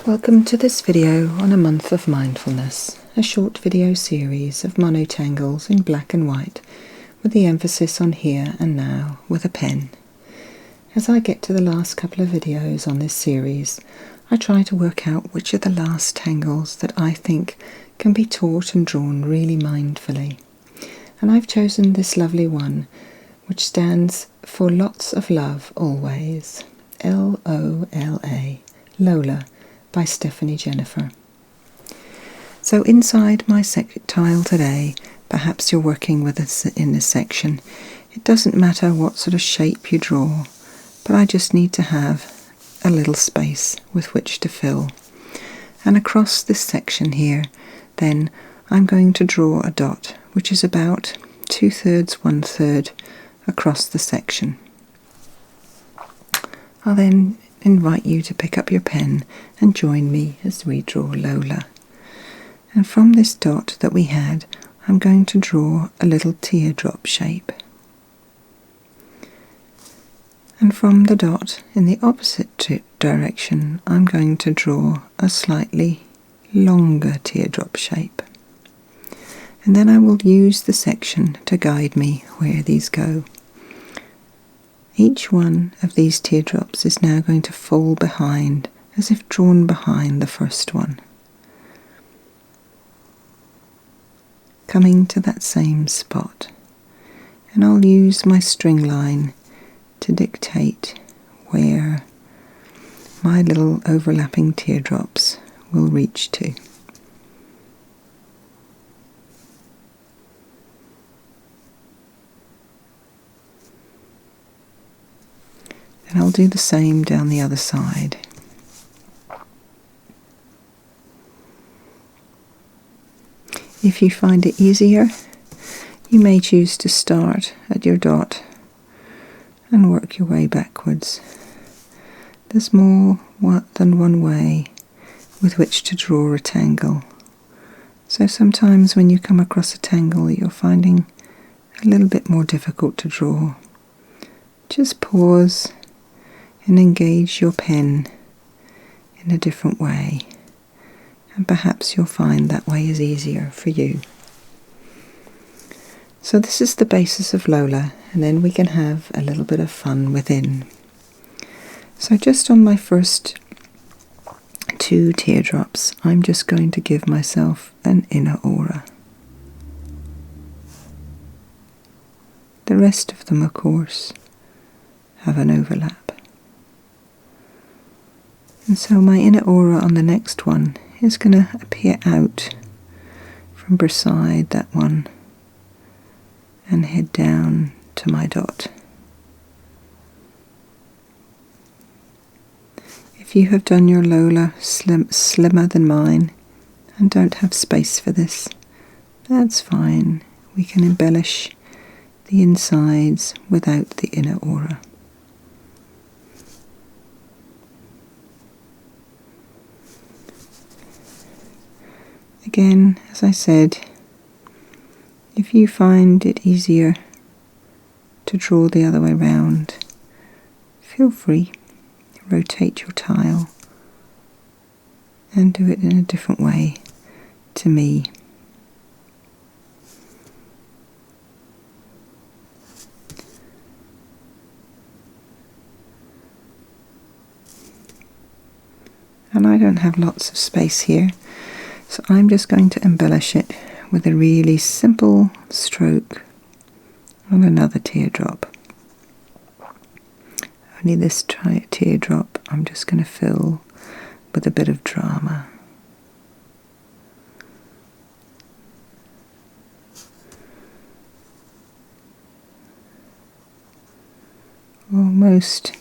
Welcome to this video on a month of mindfulness, a short video series of monotangles in black and white with the emphasis on here and now with a pen. As I get to the last couple of videos on this series, I try to work out which are the last tangles that I think can be taught and drawn really mindfully. And I've chosen this lovely one, which stands for Lots of Love Always, L-O-L-A, Lola, by Stephanie Jennifer. So inside my tile today, perhaps you're working with us in this section, it doesn't matter what sort of shape you draw, but I just need to have a little space with which to fill. And across this section here, then I'm going to draw a dot, which is about 2/3, 1/3 across the section. I'll then invite you to pick up your pen and join me as we draw Lola. And from this dot that we had, I'm going to draw a little teardrop shape. And from the dot in the opposite direction, I'm going to draw a slightly longer teardrop shape. And then I will use the section to guide me where these go. Each one of these teardrops is now going to fall behind, as if drawn behind the first one, coming to that same spot. And I'll use my string line to dictate where my little overlapping teardrops will reach to. And I'll do the same down the other side. If you find it easier, you may choose to start at your dot and work your way backwards. There's more than one way with which to draw a tangle. So sometimes when you come across a tangle you're finding a little bit more difficult to draw, just pause and engage your pen in a different way, and perhaps you'll find that way is easier for you. So this is the basis of Lola, and then we can have a little bit of fun within. So just on my first two teardrops, I'm just going to give myself an inner aura. The rest of them, of course, have an overlap. And so my inner aura on the next one is going to appear out from beside that one and head down to my dot. If you have done your Lola slimmer than mine and don't have space for this, that's fine. We can embellish the insides without the inner aura. Again, as I said, if you find it easier to draw the other way round, feel free, rotate your tile and do it in a different way to me. And I don't have lots of space here, so I'm just going to embellish it with a really simple stroke on another teardrop. Only this teardrop I'm just going to fill with a bit of drama. Almost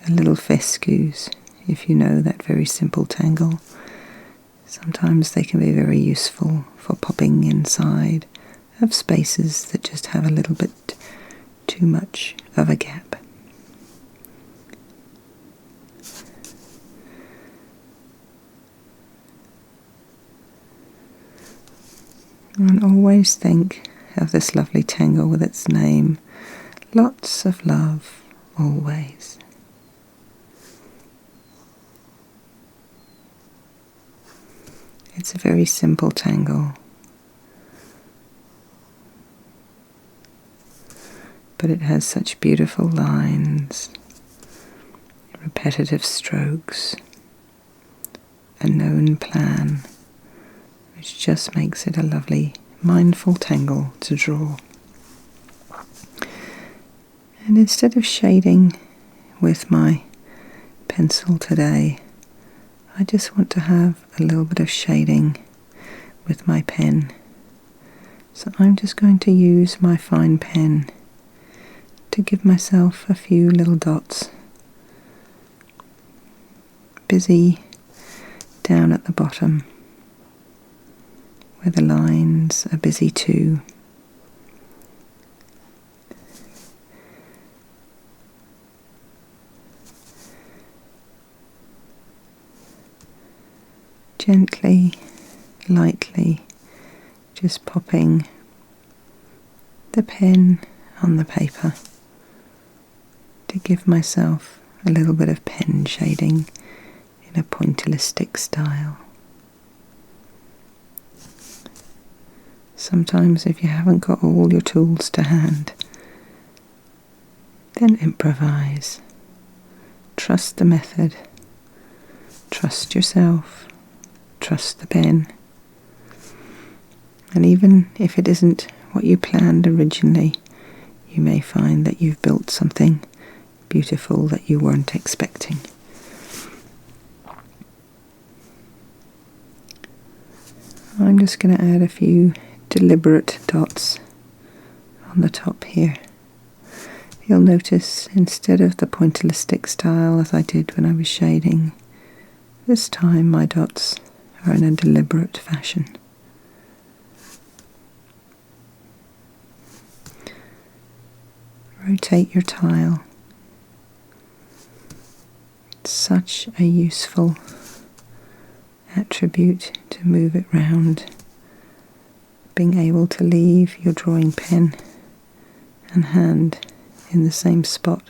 a little fescues, if you know that very simple tangle. Sometimes they can be very useful for popping inside of spaces that just have a little bit too much of a gap. And always think of this lovely tangle with its name, Lots of Love Always. It's a very simple tangle, but it has such beautiful lines, repetitive strokes, a known plan, which just makes it a lovely, mindful tangle to draw. And instead of shading with my pencil today, I just want to have a little bit of shading with my pen. So I'm just going to use my fine pen to give myself a few little dots. Busy down at the bottom, where the lines are busy too. Gently, lightly, just popping the pen on the paper to give myself a little bit of pen shading in a pointillistic style. Sometimes if you haven't got all your tools to hand, then improvise. Trust the method. Trust yourself. Trust the pen. And even if it isn't what you planned originally, you may find that you've built something beautiful that you weren't expecting. I'm just going to add a few deliberate dots on the top here. You'll notice instead of the pointillistic style as I did when I was shading, this time my dots are in a deliberate fashion. Rotate your tile. It's such a useful attribute to move it round. Being able to leave your drawing pen and hand in the same spot.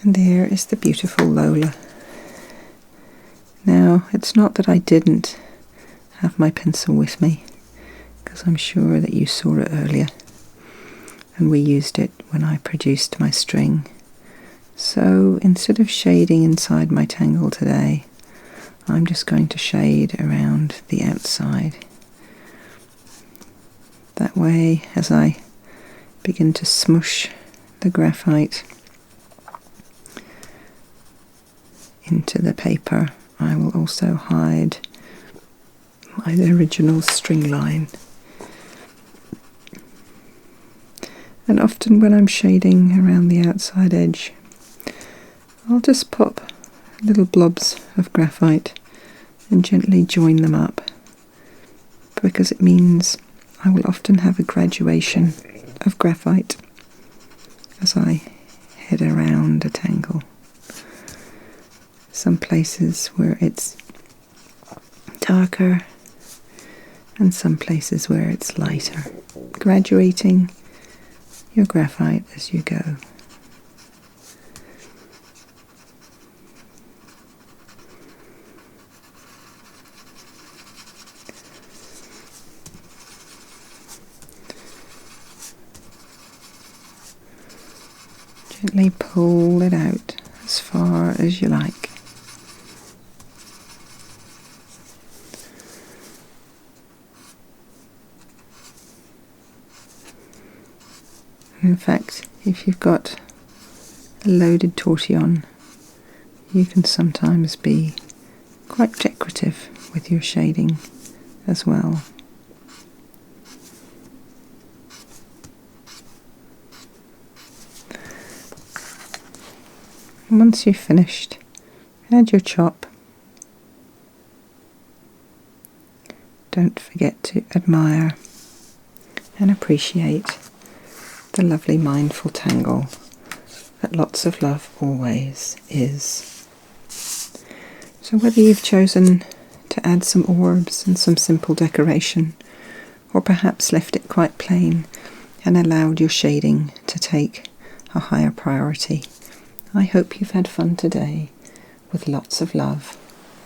And there is the beautiful Lola. Now, it's not that I didn't have my pencil with me, because I'm sure that you saw it earlier, and we used it when I produced my string. So instead of shading inside my tangle today, I'm just going to shade around the outside. That way, as I begin to smush the graphite into the paper, I will also hide my original string line. And often when I'm shading around the outside edge, I'll just pop little blobs of graphite and gently join them up, because it means I will often have a graduation of graphite as I head around a tangle. Some places where it's darker and some places where it's lighter, graduating your graphite as you go. Gently pull it out as far as you like. In fact, if you've got a loaded tortillon, you can sometimes be quite decorative with your shading as well. And once you've finished, add your chop. Don't forget to admire and appreciate the lovely mindful tangle that lots of love always is. So whether you've chosen to add some orbs and some simple decoration, or perhaps left it quite plain and allowed your shading to take a higher priority, I hope you've had fun today with lots of love,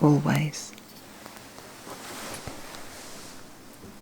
always.